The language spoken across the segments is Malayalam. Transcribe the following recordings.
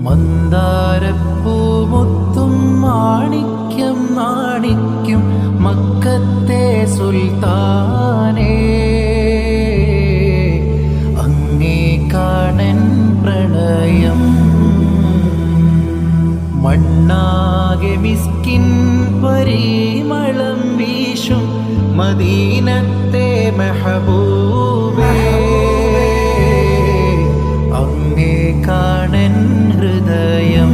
മന്ദാരപ്പൂമുത്തും മാണിക്യം നാണിക്കും മക്കത്തെ സുൽത്താനേ, അങ്ങേ കാണൻ പ്രണയം. മണ്ണാകെ മിസ്കിൻ പരിമളം വീശും മദീനത്തെ മെഹബൂബേ, അങ്ങേ കാണൻ ഹൃദയം.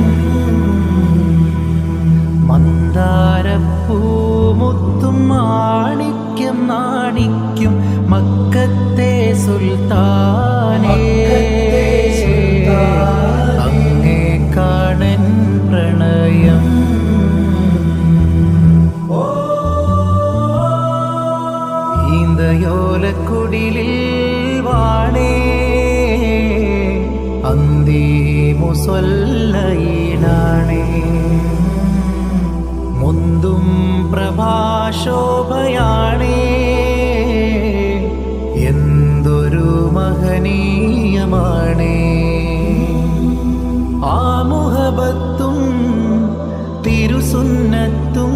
മന്ദാരപ്പൂമുത്തും മാണിക്യം നാണിക്കും മക്കത്തെ സുൽത്താനേ, അങ്ങേ കാണൻ പ്രണയം. ഈന്തയോലക്കുടിലിൽ വാണേ, അന്തി മുസല്ലയിലാണേ, മുന്തും പ്രഭാശോഭയാണേ, എന്തൊരു മഹനീയമാണേ. ആ മുഹബത്തും തിരുസുന്നത്തും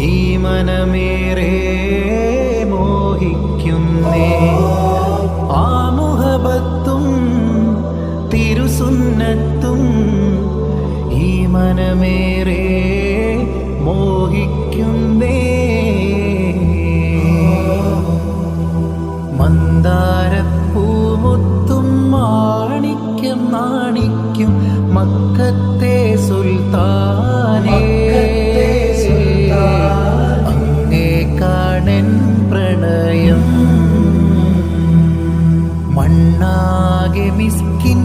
ഈ മനമേറെ മോഹിക്കുന്നേ. ആ മുഹബത്തും തിരുസുന്നത്തും ഈ മനമേറെ മോഹിക്കുന്നേ. മന്ദാരപ്പൂമുത്തും മാണിക്യം നാണിക്കും മക്കത്തെ സുൽത്താനേ, അങ്ങേ കാണൻ പ്രണയം. മണ്ണാകെ മിസ്കിൻ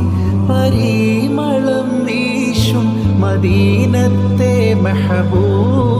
പരിമളം വീശും മദീനത്തെ മെഹബൂബ്,